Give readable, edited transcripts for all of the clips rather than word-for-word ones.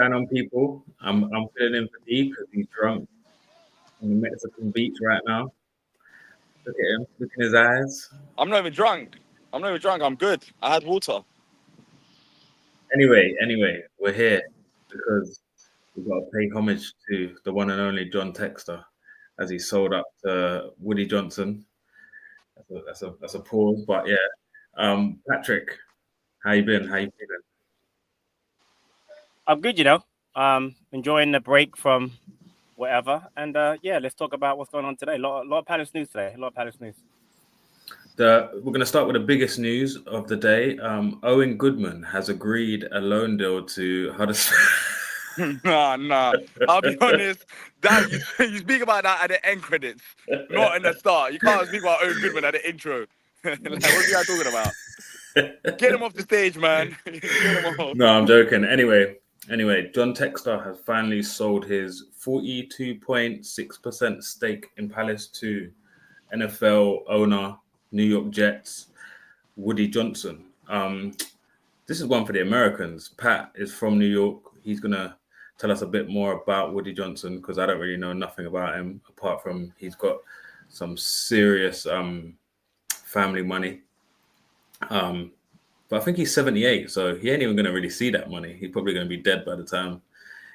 going on, people? I'm filling in for D because he's drunk on the Mexican beach right now. Look at him, look in his eyes. I'm not even drunk. I'm good. I had water. Anyway, we're here because we've got to pay homage to the one and only John Textor as he sold up to Woody Johnson. That's a pause, but yeah. Patrick, how you been? How you feeling? I'm good, enjoying the break from whatever. And yeah, let's talk about what's going on today. Lot of Palace news today. A lot of Palace news. We're going to start with the biggest news of the day. Owen Goodman has agreed a loan deal to Huddersfield. Nah. I'll be honest. That you speak about that at the end credits, not in the start. You can't speak about Owen Goodman at the intro. Like, what's the guy talking about? Get him off the stage, man. Get him off. No, I'm joking. Anyway, John Textor has finally sold his 42.6% stake in Palace to NFL owner New York Jets Woody Johnson. This is one for the Americans. Pat is from New York. He's gonna tell us a bit more about Woody Johnson because I don't really know nothing about him apart from he's got some serious family money. But I think he's 78, so he ain't even going to really see that money. He's probably going to be dead by the time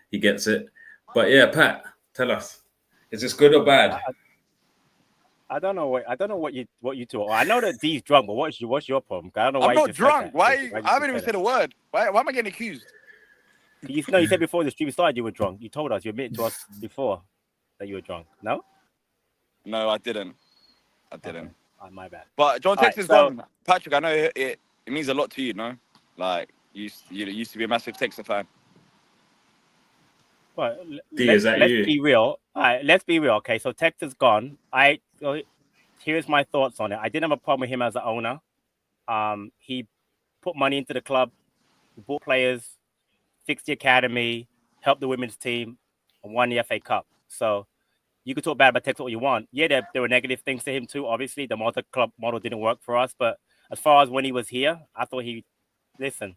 he gets it. But yeah, Pat, tell us, is this good or bad? I don't know what you two are. I know that D's drunk, but what's your problem? I don't know why. I'm not drunk. Why? I haven't even said a word. Why am I getting accused? You said before the stream started you were drunk. You told us. You admitted to us before that you were drunk. No? No, I didn't. Okay. My bad. But John Textor's gone. Patrick, I know it means a lot to you, no? Like, you used to be a massive Textor fan. Well, let's be real. All right, let's be real. Okay, so Textor's gone. Here's my thoughts on it. I didn't have a problem with him as an owner. He put money into the club, bought players, fixed the academy, helped the women's team, and won the FA Cup. So you could talk bad about Textor all you want. Yeah, there were negative things to him too. Obviously, the multi-club model didn't work for us. But as far as when he was here, I thought listen,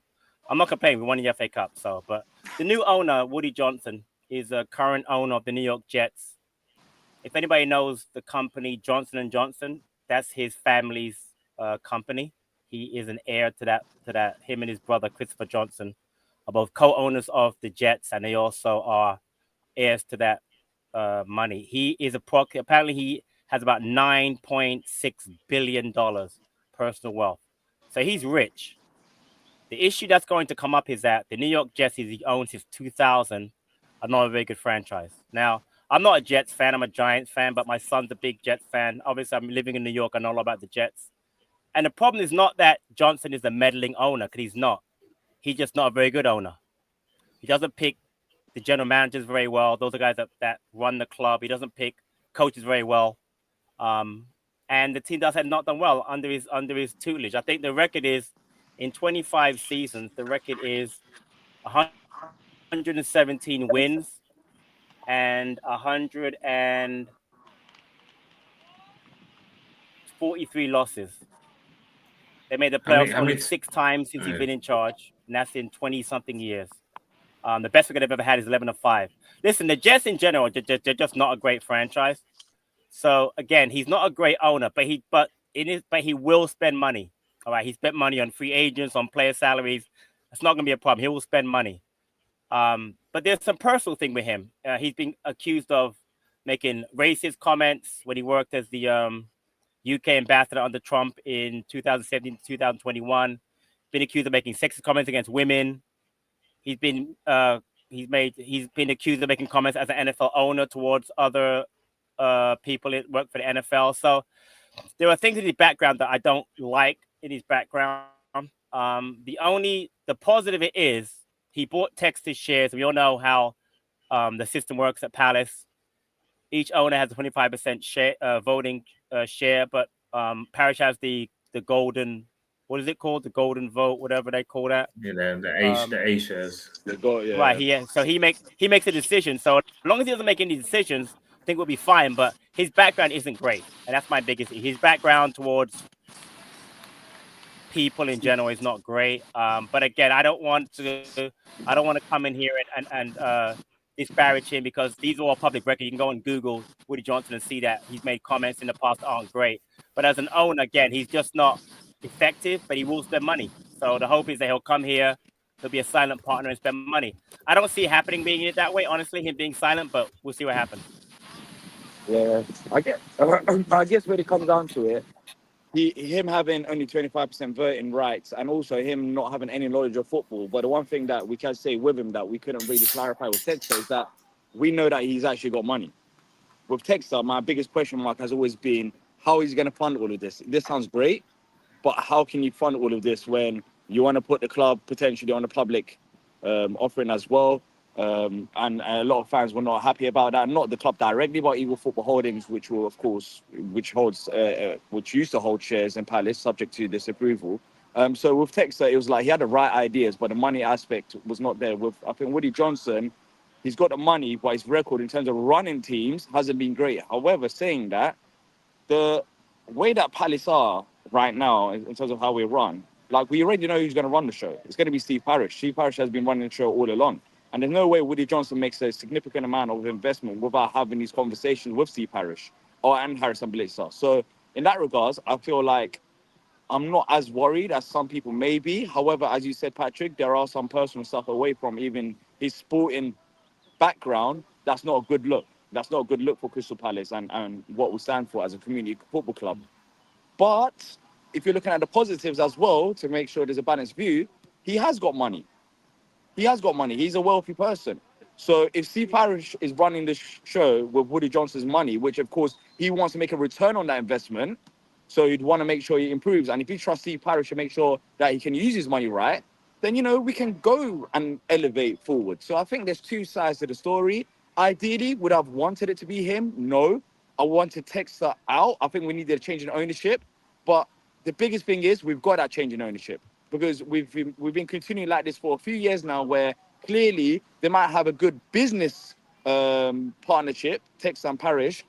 I'm not complaining. We won the FA Cup. But the new owner, Woody Johnson, is a current owner of the New York Jets. If anybody knows the company Johnson & Johnson, that's his family's company. He is an heir to that. Him and his brother, Christopher Johnson, are both co-owners of the Jets, and they also are heirs to that money. He is apparently he has about $9.6 billion personal wealth. So he's rich. The issue that's going to come up is that the New York Jets he owns since 2000 are not a very good franchise. Now, I'm not a Jets fan. I'm a Giants fan, but my son's a big Jets fan. Obviously, I'm living in New York. I know a lot about the Jets. And the problem is not that Johnson is a meddling owner, because he's not. He's just not a very good owner. He doesn't pick the general managers very well. Those are guys that run the club. He doesn't pick coaches very well. And the team have not done well under his tutelage. I think the record is, in 25 seasons, the record is 117 wins and 143 losses. They made the playoffs only 6 times since he's been in charge, and that's in 20-something years. The best record they've ever had is 11-5. Listen, the Jets in general, they're just not a great franchise. So again, he's not a great owner, but he will spend money. All right, he spent money on free agents, on player salaries. That's not going to be a problem. He will spend money. But there's some personal thing with him. He's been accused of making racist comments when he worked as the UK ambassador under Trump in 2017 to 2021. Been accused of making sexist comments against women. He's been accused of making comments as an NFL owner towards other people that work for the NFL. So there are things in his background that I don't like in his background. The positive it is, he bought Texas shares. We all know how the system works at Palace. Each owner has a 25% share voting share, but Parish has the golden. What is it called? The golden vote, whatever they call that. Yeah, the A shares. Right. So he makes a decision. So as long as he doesn't make any decisions, I think we'll be fine. But his background isn't great, and that's my biggest. His background towards people in general is not great. But again, I don't want to come in here and disparage him, because these are all public record. You can go on Google Woody Johnson and see that he's made comments in the past that aren't great. But as an owner, again, he's just not effective, but he will spend money. So the hope is that he'll come here, he'll be a silent partner and spend money. I don't see it happening being it that way, honestly, him being silent, but we'll see what happens. Yeah, I guess when it comes down to it, him having only 25% voting rights, and also him not having any knowledge of football. But the one thing that we can say with him that we couldn't really clarify with Textor is that we know that he's actually got money. With Textor, my biggest question mark has always been how he's going to fund all of this. This sounds great, but how can you fund all of this when you want to put the club potentially on a public offering as well? And a lot of fans were not happy about that. Not the club directly, but Eagle Football Holdings, which will, of course, which used to hold shares in Palace, subject to this approval. So with Textor, it was like he had the right ideas, but the money aspect was not there. With, I think, Woody Johnson, he's got the money, but his record in terms of running teams hasn't been great. However, saying that, the way that Palace are right now, in terms of how we run, like, we already know who's going to run the show. It's going to be Steve Parish. Steve Parish has been running the show all along. And there's no way Woody Johnson makes a significant amount of investment without having these conversations with Steve Parish and Harrison Blitzer. So in that regards, I feel like I'm not as worried as some people may be. However, as you said, Patrick, there are some personal stuff away from even his sporting background. That's not a good look. That's not a good look for Crystal Palace and what we stand for as a community football club. But if you're looking at the positives as well, to make sure there's a balanced view, he has got money. He has got money. He's a wealthy person. So if Steve Parish is running the show with Woody Johnson's money, which of course he wants to make a return on that investment, so he'd want to make sure he improves. And if you trust Steve Parish to make sure that he can use his money right, then, you know, we can go and elevate forward. So I think there's two sides to the story. Ideally, would I have wanted it to be him? No. I wanted Textor out. I think we needed a change in ownership. But the biggest thing is we've got that change in ownership, because we've been continuing like this for a few years now, where clearly they might have a good business partnership, Textor and Parish,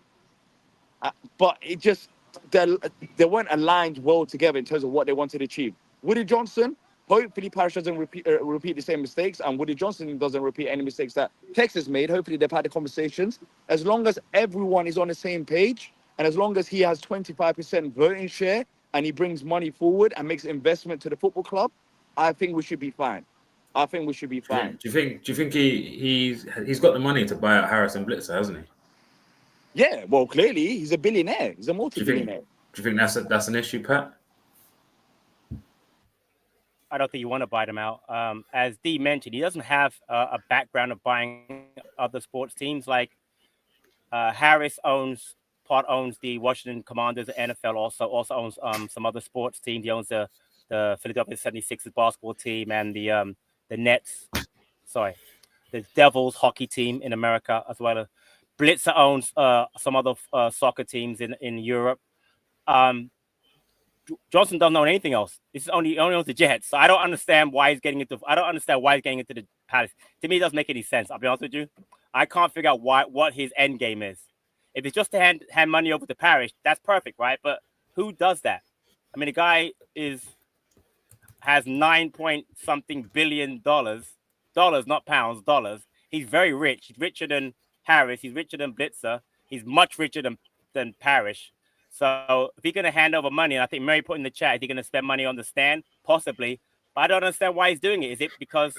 but it just, they weren't aligned well together in terms of what they wanted to achieve. Woody Johnson, hopefully Parish doesn't repeat the same mistakes, and Woody Johnson doesn't repeat any mistakes that Texas made. Hopefully they've had the conversations. As long as everyone is on the same page, and as long as he has 25% voting share, and he brings money forward and makes investment to the football club, I think we should be fine. I think we should be fine. Do you think he's got the money to buy out Harrison Blitzer, hasn't he? Yeah, well, clearly he's a billionaire. He's a multi-billionaire. Do you think that's an issue, Pat? I don't think you want to buy them out. As Dee mentioned, he doesn't have a background of buying other sports teams. Like Harris owns the Washington Commanders. The NFL also owns some other sports teams. He owns the Philadelphia 76ers basketball team and the Devils hockey team in America as well. Blitzer owns some other soccer teams in Europe. Johnson doesn't own anything else. This is only owns the Jets. So I don't understand why he's getting into the Palace. To me, it doesn't make any sense. I'll be honest with you. I can't figure out what his end game is. If it's just to hand money over to Parish, that's perfect, right? But who does that? I mean, the guy has $9 billion, not pounds, dollars. He's very rich. He's richer than Harris. He's richer than Blitzer. He's much richer than Parish. So if he's going to hand over money, and I think Mary put in the chat, is he going to spend money on the stand? Possibly. But I don't understand why he's doing it. Is it because,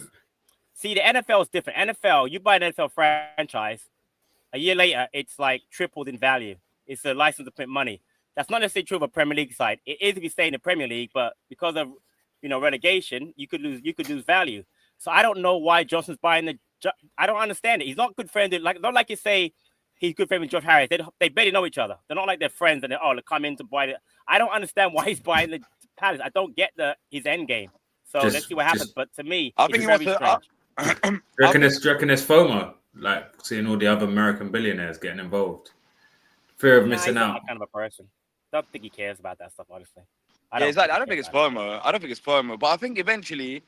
see, the NFL is different. NFL, you buy an NFL franchise, a year later, it's like tripled in value. It's a license to print money. That's not necessarily true of a Premier League side. It is if you stay in the Premier League, but because of relegation, you could lose value. So I don't know why Johnson's buying I don't understand it. He's not good friends. Not like you say he's good friends with Josh Harris. They barely know each other. They're not like they're friends and they come in to buy it. I don't understand why he's buying the Palace. I don't get his end game. So let's see what happens. But to me, I think it's very strange. Do you reckon it's FOMO? Like seeing all the other American billionaires getting involved? Fear of missing out. He's not that kind of a person. I don't think he cares about that stuff, honestly. I don't think it's FOMO. I don't think it's FOMO. But I think eventually,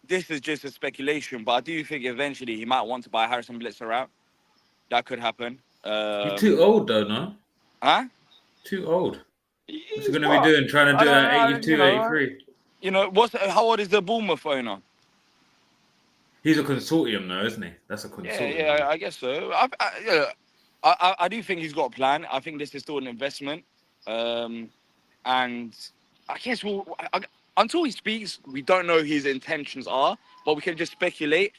this is just a speculation, but I do think eventually he might want to buy Harrison Blitzer out. That could happen. He's too old, though, no? Huh? Too old. What's he going to be doing? Trying to do an 82, 83? you know, how old is the Bournemouth owner? He's a consortium now, isn't he? That's a consortium. Yeah, I guess so. I do think he's got a plan. I think this is still an investment, and I guess until he speaks, we don't know his intentions are, but we can just speculate.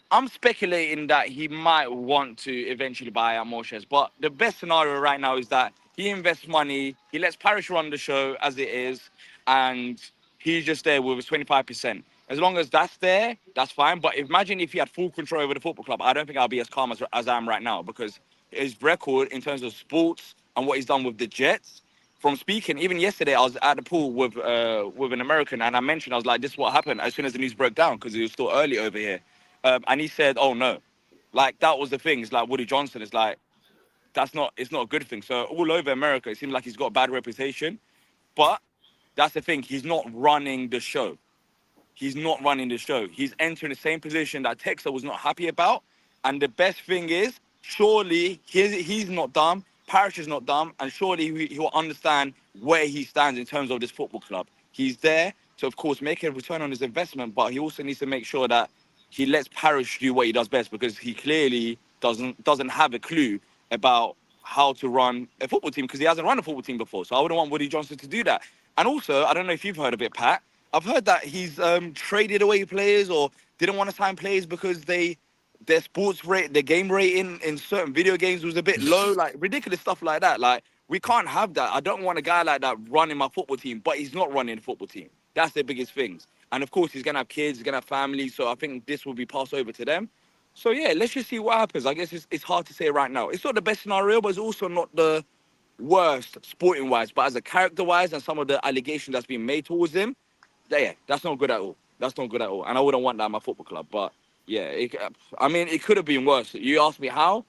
I'm speculating that he might want to eventually buy out more shares, but the best scenario right now is that he invests money, he lets Parish run the show as it is, and he's just there with his 25%. As long as that's there, that's fine. But imagine if he had full control over the football club. I don't think I'll be as calm as I am right now, because his record in terms of sports and what he's done with the Jets, from speaking, even yesterday, I was at the pool with an American, and I mentioned, I was like, this is what happened as soon as the news broke down, because it was still early over here. And he said, oh, no. Like, that was the thing. It's like Woody Johnson is like, it's not a good thing. So all over America, it seems like he's got a bad reputation. But that's the thing. He's not running the show. He's not running the show. He's entering the same position that Textor was not happy about. And the best thing is, surely he's not dumb. Parish is not dumb. And surely he will understand where he stands in terms of this football club. He's there to, of course, make a return on his investment. But he also needs to make sure that he lets Parish do what he does best, because he clearly doesn't have a clue about how to run a football team, because he hasn't run a football team before. So I wouldn't want Woody Johnson to do that. And also, I don't know if you've heard of it, Pat, I've heard that he's traded away players or didn't want to sign players because their sports rate, their game rating in certain video games was a bit low, like ridiculous stuff like that. Like, we can't have that. I don't want a guy like that running my football team, but he's not running the football team. That's the biggest things. And of course, he's going to have kids, he's going to have family. So I think this will be passed over to them. So yeah, let's just see what happens. I guess it's hard to say right now. It's not the best scenario, but it's also not the worst sporting-wise. But as a character-wise and some of the allegations that's been made towards him, yeah, that's not good at all. That's not good at all. And I wouldn't want that in my football club. But yeah, it could have been worse. You asked me how?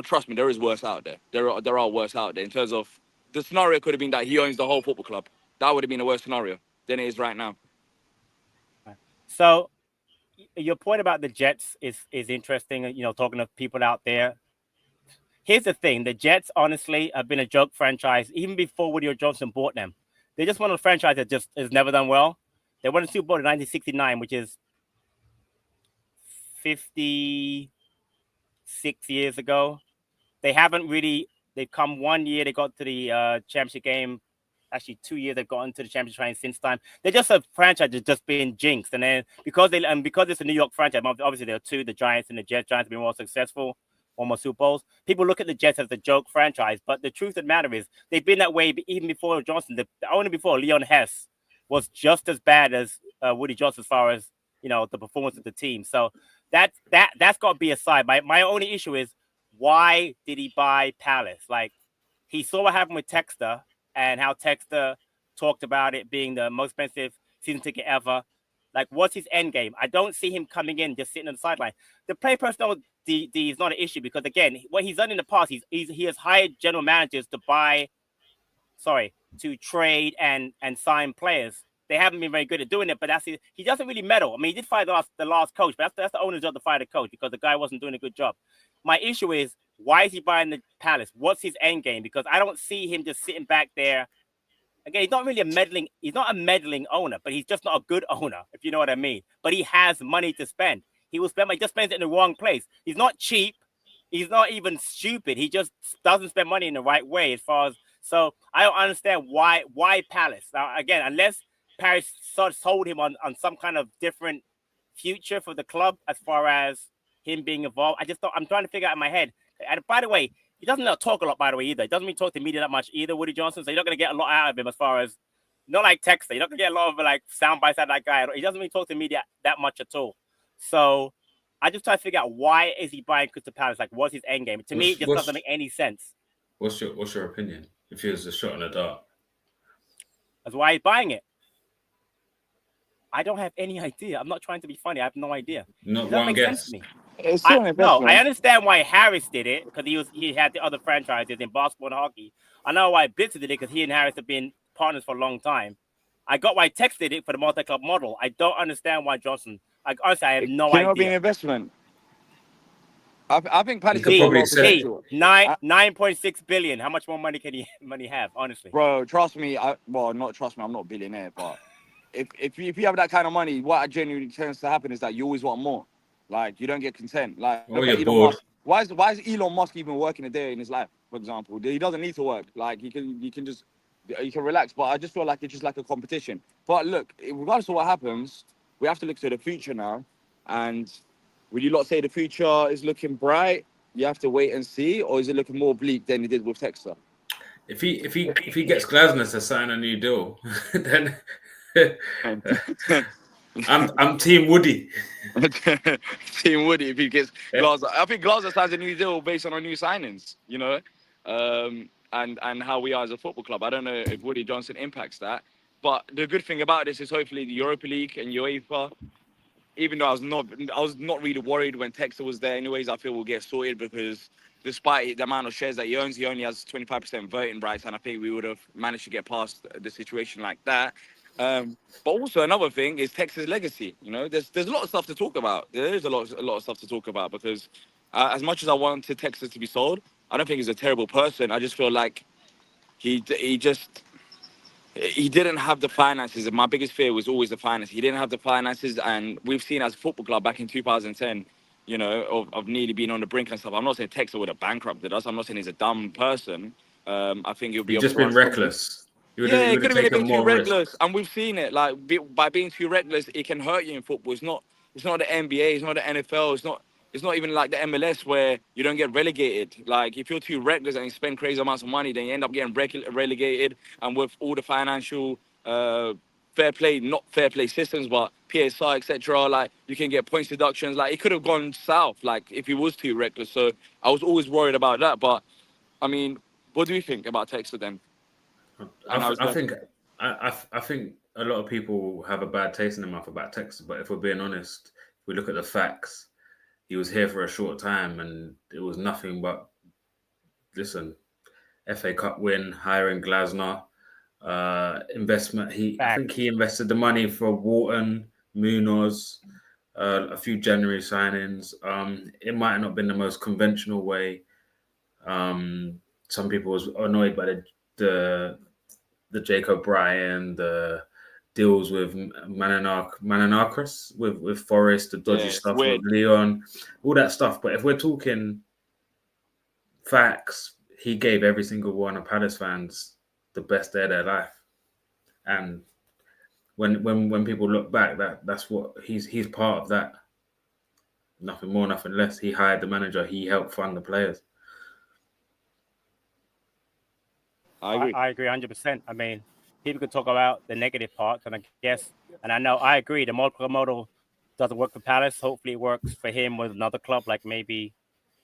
Trust me, there is worse out there. There are worse out there in terms of the scenario could have been that he owns the whole football club. That would have been a worse scenario than it is right now. So your point about the Jets is interesting. You know, talking to people out there. Here's the thing: the Jets, honestly, have been a joke franchise even before Woody Johnson bought them. They're just one of the franchises that just has never done well. They won the Super Bowl in 1969, which is 56 years ago. They haven't really. They've come 1 year. They got to the championship game. Actually, 2 years they've gotten to the championship game since time. They're just a franchise that's just been jinxed. And then because it's a New York franchise, obviously there are two, the Giants and the Jets. Giants have been more successful, almost Super Bowls. People look at the Jets as the joke franchise, but the truth of the matter is they've been that way even before Johnson. The owner before, Leon Hess, was just as bad as Woody Johnson as far as, you know, the performance of the team. So that's got to be aside. My only issue is, why did he buy Palace? Like, he saw what happened with Textor and how Textor talked about it being the most expensive season ticket ever. Like, what's his end game? I don't see him coming in just sitting on the sideline. The play personnel D is not an issue because, again, what he's done in the past, he has hired general managers to trade and sign players. They haven't been very good at doing it, but he doesn't really meddle. I mean, he did fire the last coach, but that's the owner's job to fire the coach because the guy wasn't doing a good job. My issue is, why is he buying the Palace? What's his end game? Because I don't see him just sitting back there. Again, he's not a meddling owner, but he's just not a good owner, if you know what I mean. But he has money to spend. He will spend money, just spends it in the wrong place. He's not cheap. He's not even stupid. He just doesn't spend money in the right way so I don't understand why Palace. Now, again, unless Paris sold him on some kind of different future for the club as far as him being involved. I'm trying to figure out in my head. And by the way, he doesn't talk a lot, by the way, either. He doesn't really talk to media that much either, Woody Johnson. So you're not going to get a lot out of him as far as, not like Textor. You're not going to get a lot of like sound bites out of that guy. He doesn't really talk to media that much at all. So I just try to figure out, why is he buying Crystal Palace? Like, what's his end game? To me, it just doesn't make any sense. What's your opinion? If he was a shot in the dark. That's why he's buying it. I don't have any idea. I'm not trying to be funny. I have no idea. Not one guess. I understand why Harris did it, because he had the other franchises in basketball and hockey. I know why Blitzer did it, because he and Harris have been partners for a long time. I got why Tex did it for the multi-club model. I don't understand why Johnson. Honestly, I have no idea. It cannot be an investment. I think Paddy's probably say 9.6 billion. How much more money can he have? Honestly, bro, trust me. I'm not a billionaire, but if you have that kind of money, what genuinely tends to happen is that you always want more. Like you don't get content. Like Oh, look at you're Elon bored. Musk. Why is Elon Musk even working a day in his life? For example, he doesn't need to work. Like he can relax. But I just feel like it's just like a competition. But look, regardless of what happens, we have to look to the future now. And would you lot say the future is looking bright? You have to wait and see, or is it looking more bleak than it did with Texter? If he gets Glasner to sign a new deal, then I'm Team Woody. Team Woody if he gets Glazer. I think Glazer signs a new deal based on our new signings, you know, and how we are as a football club. I don't know if Woody Johnson impacts that, but the good thing about this is hopefully the Europa League and UEFA. Even though I was not really worried when Texter was there. Anyways, I feel we'll get sorted because despite the amount of shares that he owns, he only has 25% voting rights, and I think we would have managed to get past the situation like that. But also another thing is Texter's legacy. You know, there's a lot of stuff to talk about. There is a lot of stuff to talk about because as much as I wanted Texter to be sold, I don't think he's a terrible person. I just feel like he didn't have the finances. And my biggest fear was always the finance. He didn't have the finances, and we've seen as a football club back in 2010, you know, of nearly being on the brink and stuff. I'm not saying Texter would have bankrupted us. I'm not saying he's a dumb person. I think it would be You've just been reckless. You Yeah, would it have could have taken been too more risk. reckless, and we've seen it. Like by being too reckless, it can hurt you in football. It's not the NBA. It's not the NFL. It's not even like the MLS where you don't get relegated. Like if you're too reckless and you spend crazy amounts of money, then you end up getting relegated. And with all the financial fair play, not fair play systems, but PSI, etc. Like you can get points deductions. Like it could have gone south. Like if he was too reckless. So I was always worried about that. But I mean, what do you think about Texter then? I think a lot of people have a bad taste in their mouth about Texas, but if we're being honest, if we look at the facts, he was here for a short time and it was nothing but FA Cup win, hiring Glasner, investment. I think he invested the money for Wharton, Munoz, a few January signings. It might have not been the most conventional way. Some people was annoyed by the Jacob Bryan, the deals with Mananakis, with Forest, the dodgy stuff with Leon, all that stuff. But if we're talking facts, he gave every single one of Palace fans the best day of their life. And when people look back, that's what he's part of that. Nothing more, nothing less. He hired the manager. He helped fund the players. I agree 100%. I mean, people could talk about the negative parts, and I know I agree. The model doesn't work for Palace. Hopefully, it works for him with another club, like maybe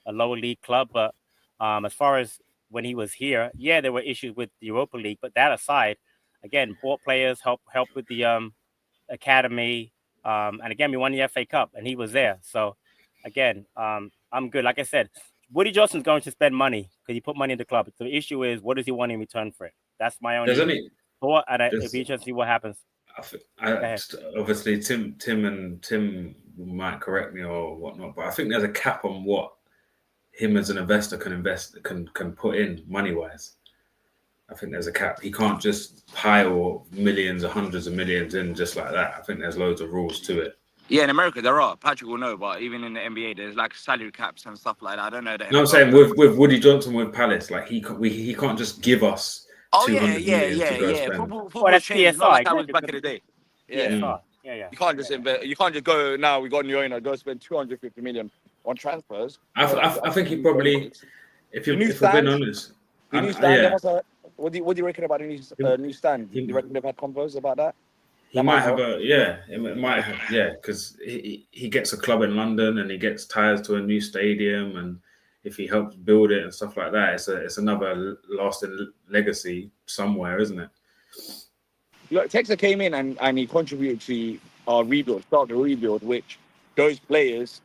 a lower league club. But as far as when he was here, yeah, there were issues with the Europa League. But that aside, again, bought players, help with the academy, and again, we won the FA Cup, and he was there. So again, I'm good. Like I said, Woody Johnson's going to spend money because he put money in the club. The issue is, what does he want in return for it? That's my only thought, and it'd be interesting to see what happens. Obviously, Tim might correct me or whatnot, but I think there's a cap on what him as an investor can put in money wise. I think there's a cap. He can't just pile millions or hundreds of millions in just like that. I think there's loads of rules to it. Yeah, in America there are. Patrick will know, but even in the NBA, there's like salary caps and stuff like that. I don't know. No, I'm saying with Woody Johnson with Palace, like he can't just give us. Oh yeah. Football that's changed. It's not like that was back in the day. Yeah. You can't just invest. You can't just go now. We got a new owner. Go spend 250 million on transfers. I think he probably, if we're being honest, the new stand. What do you reckon about the new stand? Do you reckon they've had convos about that? He might have because he gets a club in London and he gets ties to a new stadium, and if he helps build it and stuff like that, it's another lasting legacy somewhere, isn't it? Look, Texter came in and he contributed to our rebuild, start the rebuild, which those players,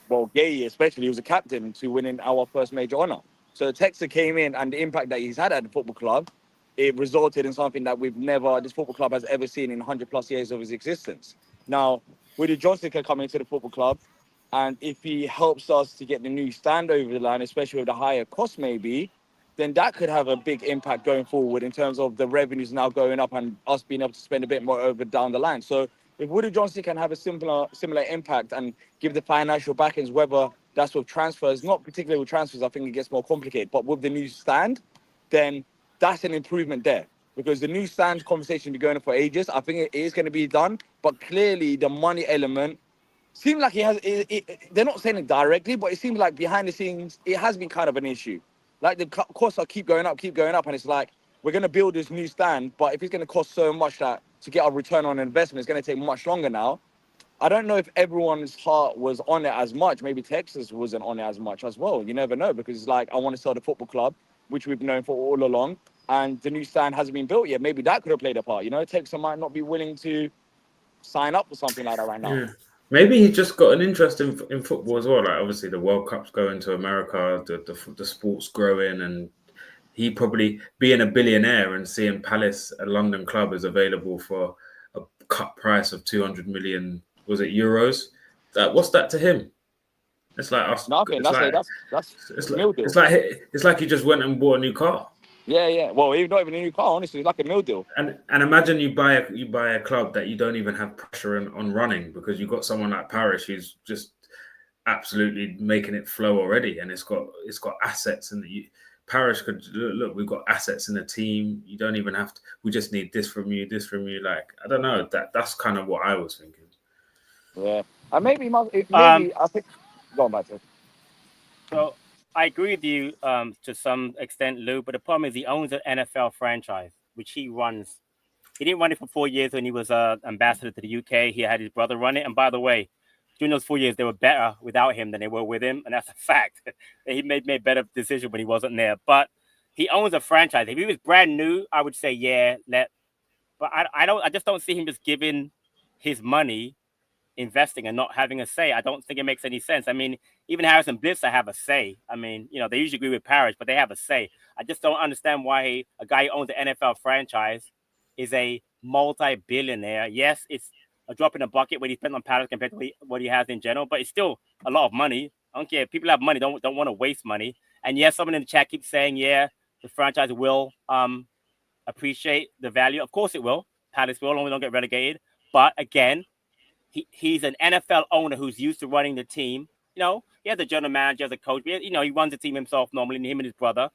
well, Gay especially, was a captain to winning our first major honour. So Texter came in, and the impact that he's had at the football club, it resulted in something that this football club has ever seen in 100 plus years of its existence. Now, Woody Johnson can come into the football club, and if he helps us to get the new stand over the line, especially with the higher cost maybe, then that could have a big impact going forward in terms of the revenues now going up and us being able to spend a bit more over down the line. So if Woody Johnson can have a similar impact and give the financial backings, whether that's with transfers, not particularly with transfers, I think it gets more complicated, but with the new stand, then that's an improvement there. Because the new stand conversation been going on for ages. I think it is going to be done, but clearly the money element seems like they're not saying it directly, but it seems like behind the scenes, it has been kind of an issue. Like the costs are keep going up, and it's like, we're going to build this new stand, but if it's going to cost so much that to get a return on investment, it's going to take much longer now. I don't know if everyone's heart was on it as much. Maybe Texas wasn't on it as much as well. You never know, because it's like, I want to sell the football club, which we've known for all along, and the new stand hasn't been built yet. Maybe that could have played a part. Texas might not be willing to sign up for something like that right now. Yeah. Maybe he just got an interest in football as well. Like, obviously the World Cup's going to America, the sport's growing, and he probably, being a billionaire and seeing Palace, a London club, is available for a cut price of 200 million, was it euros? What's that to him? It's like us. Nothing. It's like he just went and bought a new car. Yeah. Well, not even a new car. Honestly, it's like a meal deal. And imagine you buy a club that you don't even have pressure on running, because you've got someone like Parish who's just absolutely making it flow already, and it's got assets, and Parish could look. We've got assets in the team. You don't even have to. We just need this from you. Like, I don't know. That's kind of what I was thinking. Yeah, and maybe I think. Go on, Matt. So I agree with you to some extent, Lou. But the problem is he owns an NFL franchise, which he runs. He didn't run it for 4 years when he was ambassador to the UK. He had his brother run it, and by the way, during those 4 years, they were better without him than they were with him, and that's a fact. He made better decisions when he wasn't there. But he owns a franchise. If he was brand new, I would say but I just don't see him just giving his money, investing, and not having a say. I don't think it makes any sense. I mean, even Harrison Blitzer have a say. I mean, they usually agree with Parish, but they have a say. I just don't understand why a guy who owns an NFL franchise is a multi-billionaire. Yes, it's a drop in the bucket when he spends on Palace compared to what he has in general, but it's still a lot of money. I don't care. People have money, don't want to waste money. And yes, someone in the chat keeps saying, the franchise will appreciate the value. Of course it will. Palace will, only don't get relegated. But again, he's an NFL owner who's used to running the team. He has a general manager, as a coach. He runs the team himself normally, him and his brother.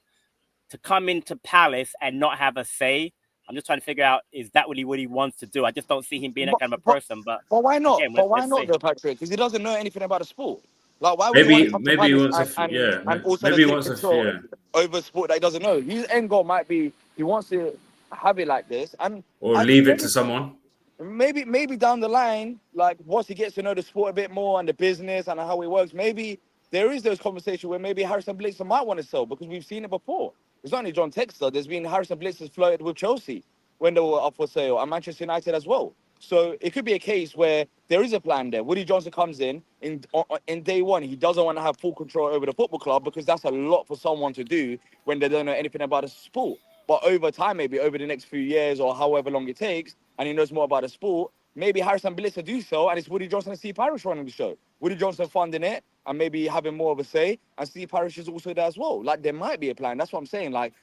To come into Palace and not have a say, I'm just trying to figure out, is that really what he wants to do? I just don't see him being that kind of a person. But why not? Again, why not, though, Patrick? Because he doesn't know anything about the sport. Like, why would maybe he want to come he to wants Palace and also maybe he wants to over sport that he doesn't know? His end goal might be he wants to have it like this, or leave it to someone. Maybe down the line, like once he gets to know the sport a bit more and the business and how it works, maybe there is those conversations where maybe Harrison Blitzer might want to sell, because we've seen it before. It's not only John Textor. There's been Harrison Blitzer's flirted with Chelsea when they were up for sale, and Manchester United as well. So it could be a case where there is a plan there. Woody Johnson comes in day one. He doesn't want to have full control over the football club, because that's a lot for someone to do when they don't know anything about the sport. But over time, maybe over the next few years or however long it takes, and he knows more about the sport, maybe Harrison Blitzer do so, and it's Woody Johnson and Steve Parish running the show. Woody Johnson funding it and maybe having more of a say, and Steve Parish is also there as well. Like, there might be a plan. That's what I'm saying. Like,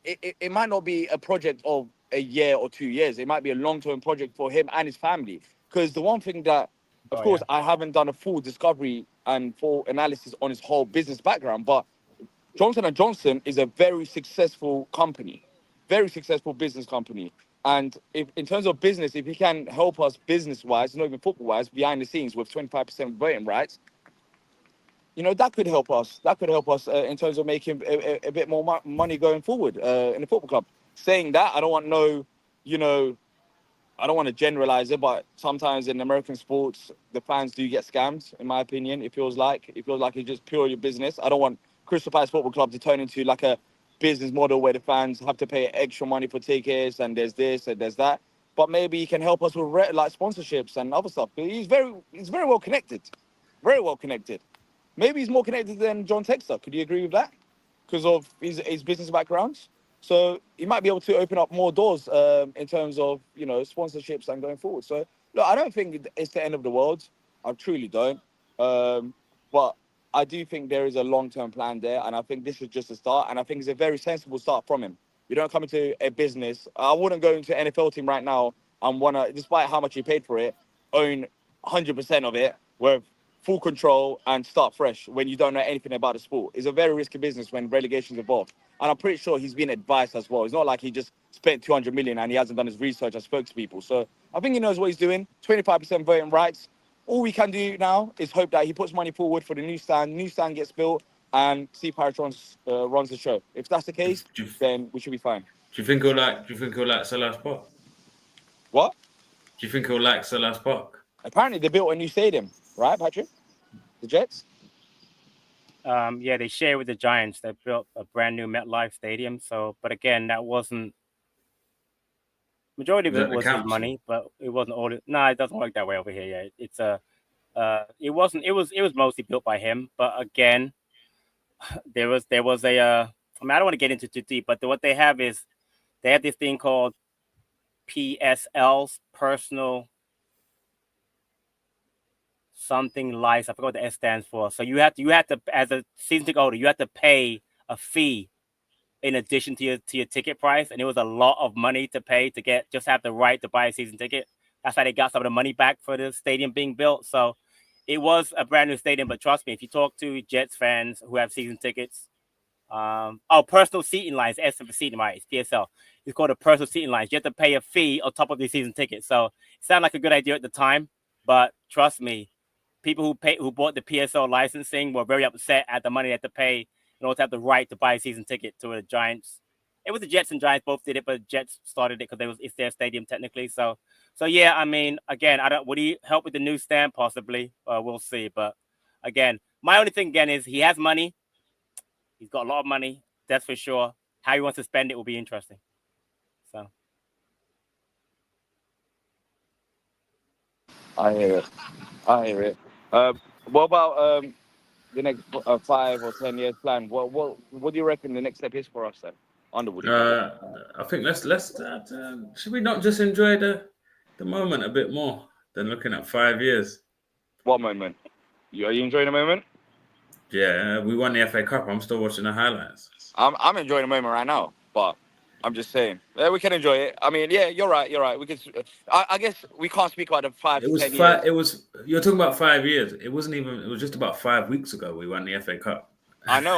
it might not be a project of a year or 2 years. It might be a long-term project for him and his family. Because the one thing that, of course, I haven't done a full discovery and full analysis on his whole business background, but Johnson & Johnson is a very successful company, very successful business company. And if in terms of business, if he can help us business-wise, not even football-wise, behind the scenes with 25% voting rights, that could help us. That could help us in terms of making a bit more money going forward in the football club. Saying that, I don't want I don't want to generalize it, but sometimes in American sports, the fans do get scammed, in my opinion. It feels like it's just purely business. I don't want Crystal Palace Football Club to turn into like a business model where the fans have to pay extra money for tickets and there's this and there's that. But maybe he can help us with like sponsorships and other stuff. He's very well connected, very well connected. Maybe he's more connected than John Textor. Could you agree with that? Because of his business backgrounds. So he might be able to open up more doors in terms of, sponsorships and going forward. So, look, I don't think it's the end of the world. I truly don't. But I do think there is a long-term plan there, and I think this is just a start, and I think it's a very sensible start from him. You don't come into a business. I wouldn't go into an NFL team right now and wanna, despite how much you paid for it, own 100% of it with full control and start fresh when you don't know anything about the sport. It's a very risky business when relegation's involved, and I'm pretty sure he's been advised as well. It's not like he just spent 200 million and he hasn't done his research and spoke to people. So I think he knows what he's doing. 25% voting rights. All we can do now is hope that he puts money forward for the new stand gets built, and see Parish runs the show. If that's the case, then we should be fine. Do you think he'll like? Do you think he'll like Selhurst Park? What? Do you think he'll like Selhurst Park? Apparently, they built a new stadium, right, Patrick? The Jets? Yeah, they share with the Giants. They built a brand new MetLife Stadium. So, but again, that wasn't majority of it was his money, but it wasn't all. No, it doesn't work that way over here. Yeah, it's a. It wasn't. It was mostly built by him. But again, there was a. I mean, I don't want to get into too deep, but what they have is they have this thing called PSLs, personal something license. I forgot what the S stands for. So you have to as a season ticket holder, you have to pay a fee in addition to your ticket price, and it was a lot of money to pay to have the right to buy a season ticket. That's how they got some of the money back for the stadium being built. So it was a brand new stadium, but trust me, if you talk to Jets fans who have season tickets, personal seating lines, S for seating, right? It's PSL. It's called a personal seating lines. You have to pay a fee on top of the season ticket. So it sounded like a good idea at the time, but trust me, people who bought the PSL licensing were very upset at the money they had to pay in order to have the right to buy a season ticket to the Giants. It was the Jets and Giants both did it, but Jets started it because it's their stadium technically. So yeah, I mean, again, would he help with the new stand? Possibly. We'll see. But again, my only thing again is he has money. He's got a lot of money. That's for sure. How he wants to spend it will be interesting. So. I hear it. What about the next 5 or 10 years plan? What do you reckon the next step is for us then? Underwood. I think let's should we not just enjoy the moment a bit more than looking at 5 years? What moment? Are you enjoying the moment? Yeah, we won the FA Cup. I'm still watching the highlights. I'm enjoying the moment right now, but I'm just saying, we can enjoy it. I mean, yeah, you're right. We could. I guess we can't speak about the 5 to 10 years. It was. You're talking about 5 years. It wasn't even. It was just about 5 weeks ago we won the FA Cup. I know.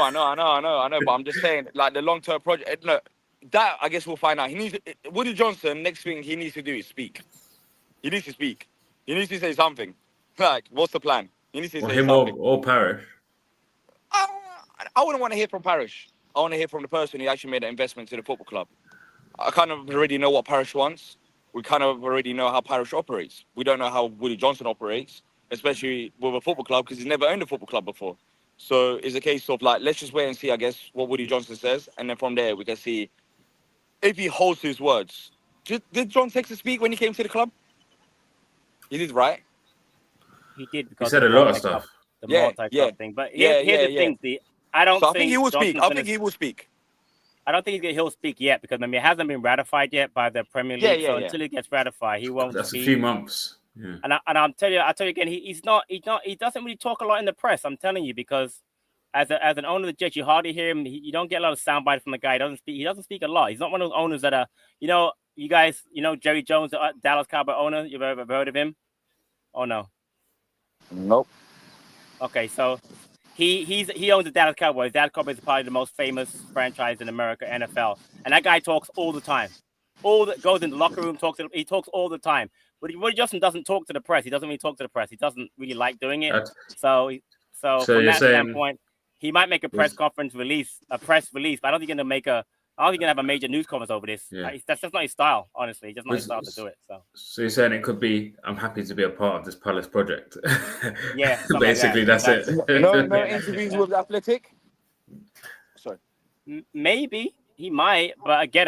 But I'm just saying, like the long-term project. Look, that I guess we'll find out. Woody Johnson. Next thing he needs to do is speak. He needs to speak. He needs to say something. Like, what's the plan? He needs to say something. Or Parish. I wouldn't want to hear from Parish. I want to hear from the person who actually made an investment to the football club. I kind of already know what Parish wants. We kind of already know how Parish operates. We don't know how Woody Johnson operates, especially with a football club, because he's never owned a football club before. So it's a case of like, let's just wait and see, I guess, what Woody Johnson says. And then from there, we can see if he holds to his words. Did John Textor speak when he came to the club? He did, right? He did. Because he said a lot of stuff. The multi-club thing. But here's the thing. I think he will speak. I think he will speak. I don't think he'll speak yet because it hasn't been ratified yet by the Premier League. So until it gets ratified, he won't. That's speak. A few months. Yeah. And I'll tell you again, he doesn't really talk a lot in the press. I'm telling you, because as an owner of the Jets, you hardly hear him. You don't get a lot of soundbite from the guy. He doesn't speak a lot. He's not one of those owners that are, you guys, Jerry Jones, the Dallas Cowboy owner. You've ever heard of him? Oh no. Nope. Okay, so he owns the Dallas Cowboys. Dallas Cowboys is probably the most famous franchise in America, NFL, and that guy talks all the time. Goes in the locker room, he talks all the time. But Woody Johnson doesn't talk to the press. He doesn't really talk to the press. He doesn't really like doing it. So from that standpoint, he might make a press release. But I don't think he's gonna have a major news conference over this. Yeah. That's just not his style, honestly. It's just not his style to do it. So you're saying it could be, I'm happy to be a part of this Palace project. Yeah. Basically, like that's it. No interviews with Athletic? Sorry. Maybe he might, but again,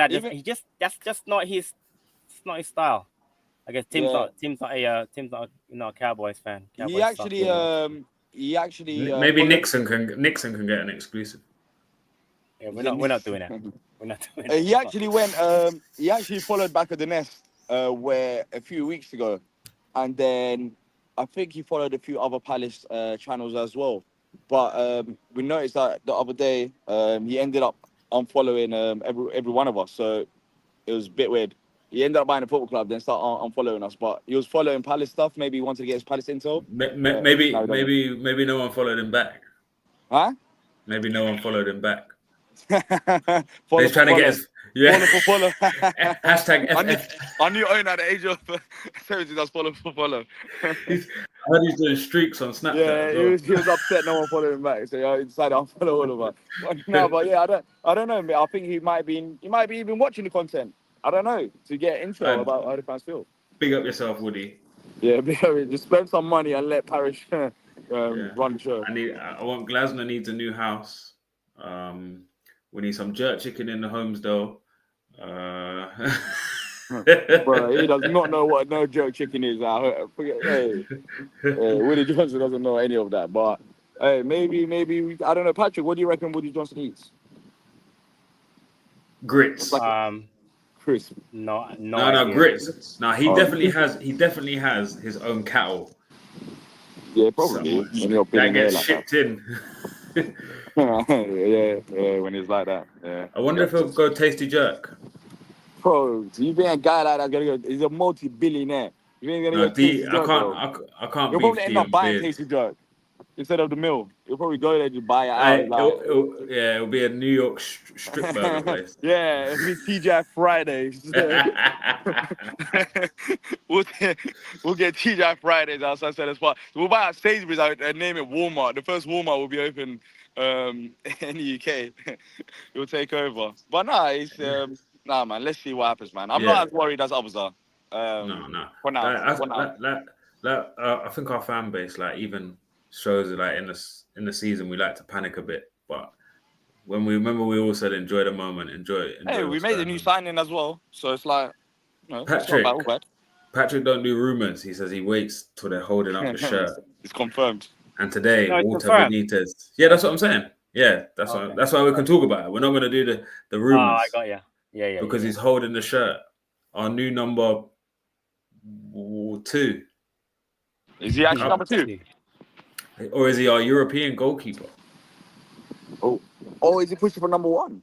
that's just not his. It's not his style. I guess Tim's not a Cowboys fan. Cowboys he actually maybe Nixon can get an exclusive. Yeah, we're not doing that. We're not doing that. He actually went. He actually followed Back of the Nest, where a few weeks ago, and then I think he followed a few other Palace channels as well. but we noticed that the other day he ended up unfollowing every one of us. So it was a bit weird. He ended up buying a football club, then start unfollowing us. But he was following Palace stuff. Maybe he wanted to get his Palace intel. Maybe no one followed him back. Huh? Maybe no one followed him back. Follow He's trying to get his follow. hashtag FF. I knew owner at the age of 70. That's follow. I heard he's doing streaks on Snapchat. Yeah, he was upset. No one followed him back, so he decided I'll follow all of us. But yeah, I don't know. Mate. I think he might be even watching the content. I don't know, to get intro about how the fans feel. Big up yourself, Woody. Yeah, just spend some money and let Parish run the show. I want Glasner needs a new house. We need some jerk chicken in the Homesdale. Bro, he does not know what no jerk chicken is. Woody Johnson doesn't know any of that. But hey, maybe I don't know. Patrick, what do you reckon Woody Johnson eats? Grits. Chris. No, grits. No, he definitely has his own cattle. Yeah, probably. That gets shipped in. yeah, when it's like that. Yeah. I wonder if he'll go tasty jerk. Bro, you being a guy like that, gonna go. He's a multi-billionaire. You ain't gonna go tasty jerk. I can't. You'll probably end up buying tasty jerk instead of the mill. You'll probably go there to buy it out. It'll be a New York strip burger place. Yeah, it'll be TGI Fridays. we'll get TGI Fridays outside Center Spot. We'll buy our Sainsbury's and name it Walmart. The first Walmart will be open in the UK. It'll take over. But nah, man. Let's see what happens, man. I'm not as worried as others are. No. For now. I think our fan base, like, even shows like in the season, we like to panic a bit, but when we all said enjoy the moment, enjoy. Hey, we made a new signing as well, so it's like, Patrick don't do rumors. He says he waits till they're holding up the shirt. It's confirmed. And today, Walter Benitez. Yeah, that's what I'm saying. Yeah, that's why we can talk about it. We're not going to do the rumors. Oh, I got you. Yeah. Because he's holding the shirt. Our new number 2. Is he actually number 2? Or is he our European goalkeeper? Oh, is he pushing for number 1?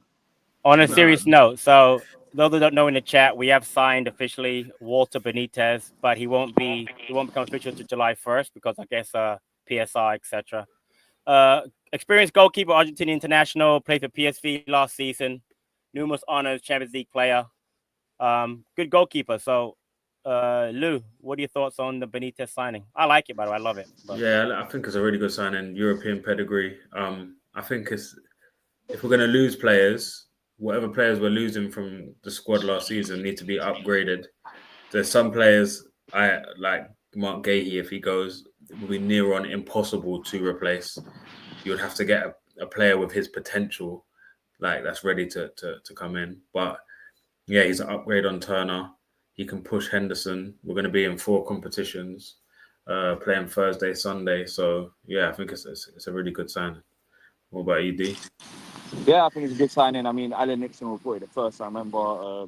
On a serious note, so those that don't know in the chat, we have signed officially Walter Benitez, but he won't become official to July 1st because I guess PSR, etc. Experienced goalkeeper, Argentinian international, played for PSV last season, numerous honors, Champions League player, good goalkeeper. So, Lou, what are your thoughts on the Benitez signing? I like it, by the way. I love it. Yeah, I think it's a really good signing. European pedigree. I think if we're going to lose players, whatever players we're losing from the squad last season need to be upgraded. There's some players I like Mark Gahey. If he goes, it will be near on impossible to replace. You would have to get a player with his potential, like that's ready to come in. But yeah, he's an upgrade on Turner. He can push Henderson. We're going to be in 4 competitions, playing Thursday, Sunday. So yeah, I think it's a really good signing. What about you, D? Yeah, I think it's a good signing. I mean, Alan Nixon reported it first. I remember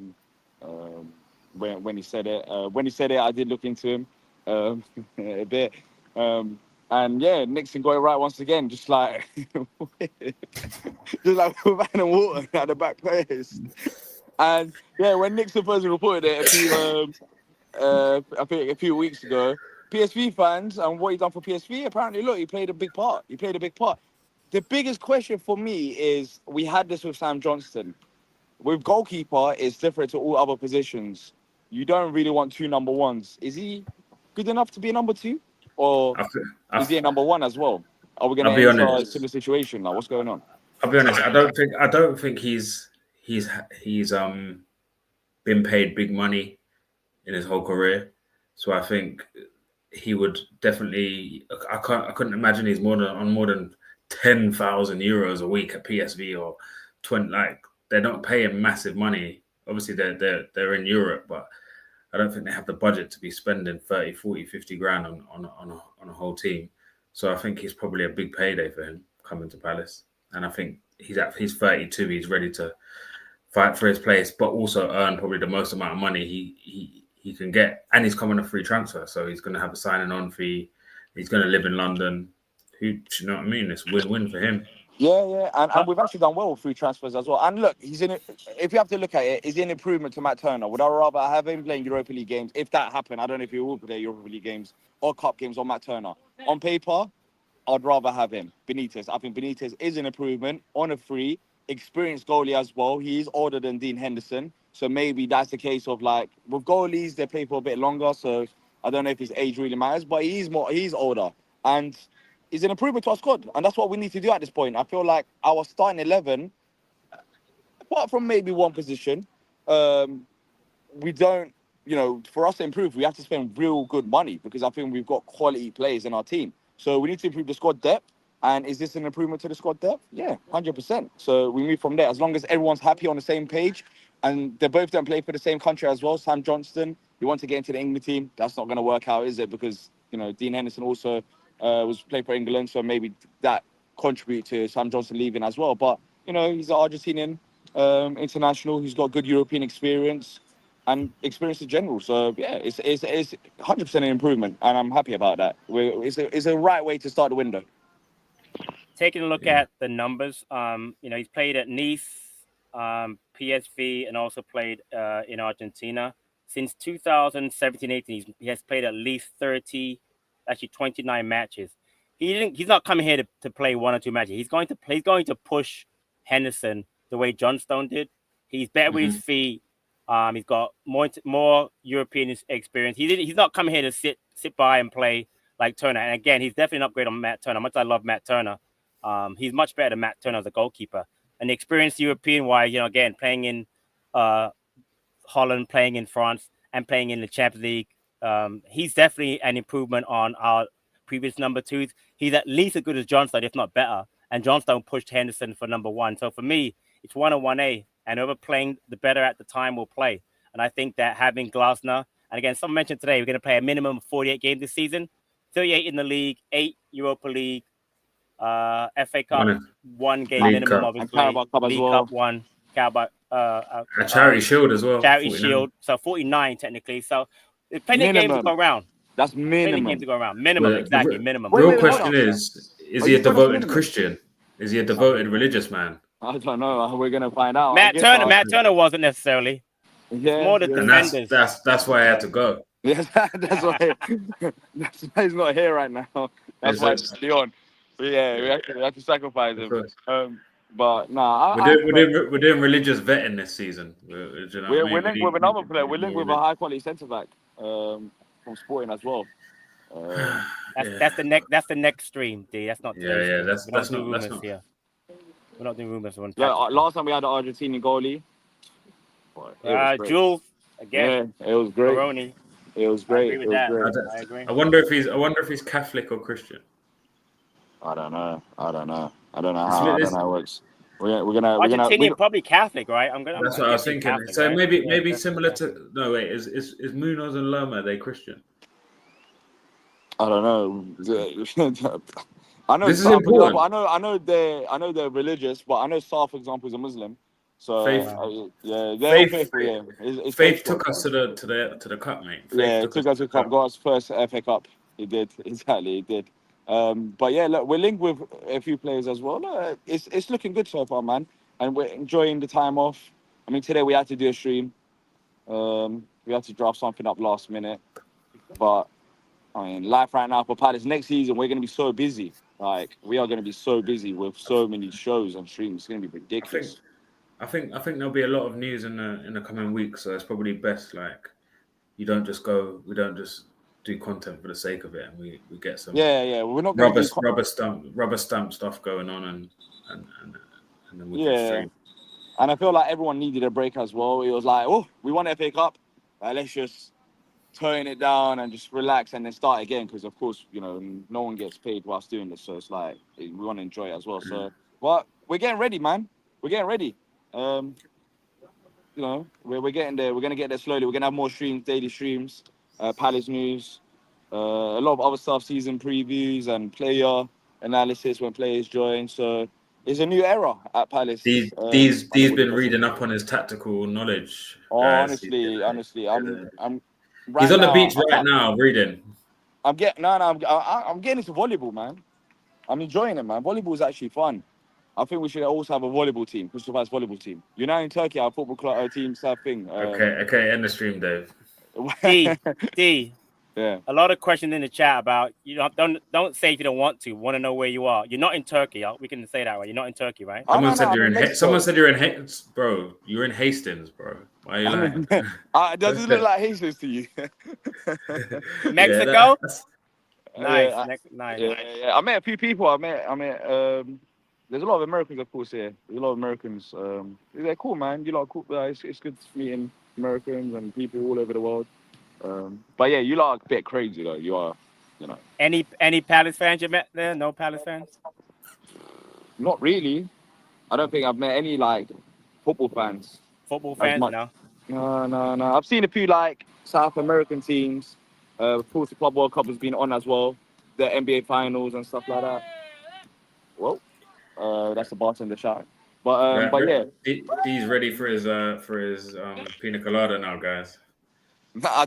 when he said it. When he said it, I did look into him a bit. And yeah, Nixon got it right once again, just like with Van and Water at the back players. And yeah, when Nixon first reported it I think a few weeks ago, PSV fans and what he done for PSV, apparently, look, he played a big part. The biggest question for me is, we had this with Sam Johnston. With goalkeeper, it's different to all other positions. You don't really want 2 number 1s. Is he good enough to be a number 2? Or is he a number 1 as well? Are we going to enter a similar situation? Like, what's going on? I'll be honest. I don't think he's been paid big money in his whole career. So I think he would definitely. I couldn't imagine he's on more than 10,000 euros a week at PSV or 20. Like, they're not paying massive money. Obviously, they're in Europe, but I don't think they have the budget to be spending 30, 40, 50 grand on a whole team. So I think he's probably a big payday for him coming to Palace. And I think he's 32. He's ready to fight for his place, but also earn probably the most amount of money he can get. And he's coming a free transfer, so he's going to have a signing on fee. He's going to live in London. you know what I mean? It's win-win for him. Yeah, and we've actually done well with free transfers as well. And look, he's in it. If you have to look at it, he's an improvement to Matt Turner. Would I rather have him playing Europa League games? If that happened, I don't know if he will play Europa League games or Cup games on Matt Turner. On paper, I'd rather have him. Benitez. I think Benitez is an improvement on a free, experienced goalie as well. He's older than Dean Henderson. So maybe that's the case of like, with goalies, they play for a bit longer. So I don't know if his age really matters, but he's older. And he's an improvement to our squad. And that's what we need to do at this point. I feel like our starting 11, apart from maybe one position, we don't, for us to improve, we have to spend real good money because I think we've got quality players in our team. So we need to improve the squad depth. And is this an improvement to the squad depth? Yeah, 100%. So we move from there. As long as everyone's happy on the same page and they both don't play for the same country as well. Sam Johnston, you want to get into the England team. That's not going to work out, is it? Because, Dean Henderson also was playing for England. So maybe that contribute to Sam Johnston leaving as well. But, he's an Argentinian international. He's got good European experience and experience in general. So, yeah, it's 100% an improvement. And I'm happy about that. It's a right way to start the window. Taking a look at the numbers, he's played at Nice, PSV, and also played in Argentina. Since 2017-18, he has played at least 29 matches. He's not coming here to play 1 or 2 matches. He's going to push Henderson the way Johnstone did. He's better with his feet. He's got more European experience. He's not coming here to sit by and play like Turner. And again, he's definitely an upgrade on Matt Turner. Much I love Matt Turner. He's much better than Matt Turner as a goalkeeper. An experienced European-wise, again, playing in Holland, playing in France, and playing in the Champions League. He's definitely an improvement on our previous number 2s. He's at least as good as Johnstone, if not better. And Johnstone pushed Henderson for number 1. So for me, it's 1 and 1A. And whoever playing the better at the time will play. And I think that having Glasner, and again, someone mentioned today, we're going to play a minimum of 48 games this season. 38 in the league, 8 Europa League, FA Cup, 1 game League minimum, Cup. obviously. And Carabao Cup as League well. Cup 1, Carabao. A Charity Shield as well. Charity 49. Shield. So 49 technically. So there's plenty of games to go around. That's minimum. Plenty of games to go around. Minimum, exactly. Minimum. Real Wait, question is he a devoted Christian? Is he a devoted religious man? I don't know. We're gonna find out. Matt Turner wasn't necessarily. Yeah, more the defenders. That's why I had to go. Yes, that's why. That's why he's not here right now. That's why it's Leon. But yeah, we have to sacrifice him. But nah, we're doing religious vetting this season. We're linked with another player. We're linked with a high quality centre back from Sporting as well. That's the next stream, D. That's not. Yeah. That's not. Here. We're not doing rumors. Yeah, last time we had an Argentinian goalie. Jules again. Yeah, it was great. Baroni. It was great. I agree. I wonder if he's Catholic or Christian. I don't know how it works. We're gonna Argentinian, probably Catholic, right? That's what I was thinking. Catholic, so right? maybe similar to is Munoz and Loma, are they Christian? I don't know. I know. This is important. I know they're religious, but I know Saar, for example, is a Muslim. So they're faithful. Faith took us to the cup, mate. Faith took us to the cup. Got us first FA Cup. He did exactly. He did. But yeah, look, we're linked with a few players as well. Look, it's looking good so far, man, and we're enjoying the time off. I mean, today we had to do a stream. We had to draft something up last minute, but I mean, life right now for Palace. Next season, we're going to be so busy. Like, we are going to be so busy with so many shows and streams. It's going to be ridiculous. I think there'll be a lot of news in the coming weeks. So it's probably best, like, we don't just do content for the sake of it, and we get some we're not rubber stamp stuff going on, and then we can stream. And I feel like everyone needed a break as well. It was like, oh, we won FA Cup, let's just tone it down and just relax and then start again, because of course, no one gets paid whilst doing this, so it's like we want to enjoy it as well. So, but we're getting ready, man. We're getting ready. We're getting there. We're gonna get there slowly. We're gonna have more streams, daily streams, Palace news, a lot of other stuff, season previews and player analysis when players join. So it's a new era at Palace. He's been reading up on his tactical knowledge. Honestly, I'm right he's on now, the beach right now reading. I'm getting into volleyball, man. I'm enjoying it, man. Volleyball is actually fun. I think we should also have a volleyball team, Crystal Palace volleyball team. You're now in Turkey, our football club team, same thing. Okay, end the stream, Dave. D. Yeah. A lot of questions in the chat about don't say if you don't want to know where you are. You're not in Turkey. We can say that, right? You're not in Turkey, right? Someone said you're in. Someone said you're in. Bro, you're in Hastings, bro. Why are you lying? Does it look like Hastings to you? Mexico. Nice. Nice. Yeah. I met a few people. I met. There's a lot of Americans, of course, here. There's a lot of Americans. They're cool, man. You lot are cool. It's good meeting Americans and people all over the world. But yeah, you lot are a bit crazy though. You are, you know. Any Palace fans you met there? No Palace fans? Not really. I don't think I've met any like football fans. Football fans, no. No. I've seen a few like South American teams. Of course, the Club World Cup has been on as well. The NBA Finals and stuff like that. Well, that's the bartender shot. But yeah, he's ready for his pina colada now, guys. Nah.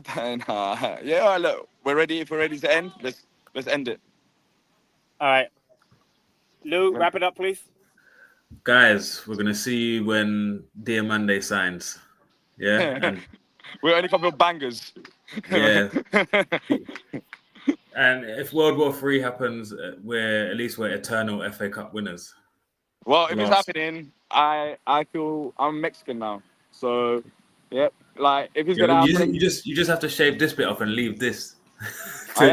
Yeah, all right, look, we're ready. If we're ready to end, let's end it. All right, Lou, wrap it up, please. Guys, we're gonna see you when Diamande signs. Yeah, and we're only a couple of bangers. Yeah. And if World War III happens, we're eternal FA Cup winners. Well, if it's happening, I feel I'm Mexican now. So, yep. Like if it's gonna happen, you just have to shave this bit off and leave this. I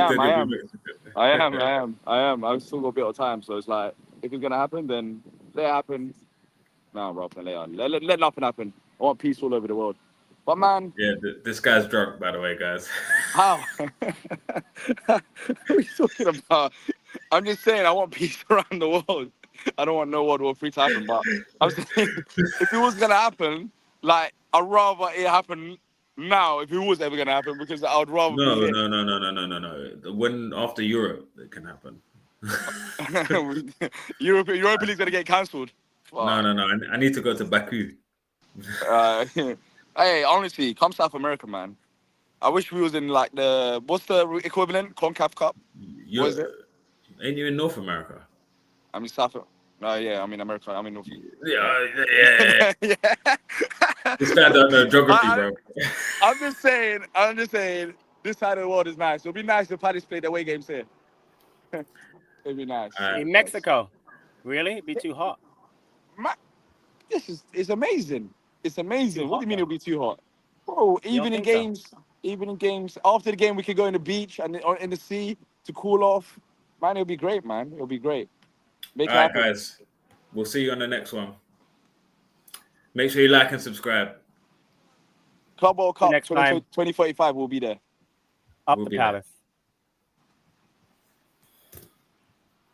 am. I've still got a bit of time, so it's like if it's gonna happen, then let it happen. No, bro, let nothing happen. I want peace all over the world. But man, yeah, this guy's drunk, by the way, guys. How? What are you talking about? I'm just saying I want peace around the world. I don't want no World War III to happen. But I'm saying if it was gonna happen, like I'd rather it happen now if it was ever gonna happen because I would rather. No. When after Europe, it can happen. Europa League's gonna get cancelled. No. I need to go to Baku. Hey, honestly, come South America, man. I wish we was in like what's the equivalent? CONCACAF Cup? What is it? Ain't you in North America? I mean South. No, yeah, I'm in America. I'm in North. Yeah. This guy don't know geography, bro. I'm just saying. This side of the world is nice. It'll be nice if Paris played away games here. It'd be nice. In Mexico, really? It'd be too hot. It's amazing. It's amazing. What do you mean it'll be too hot? Bro, even in games, after the game, we could go in the beach and in the sea to cool off. Man, it'll be great, man. It'll be great. All right, guys. We'll see you on the next one. Make sure you like and subscribe. Club World Cup 2045 will be there. Up the Palace.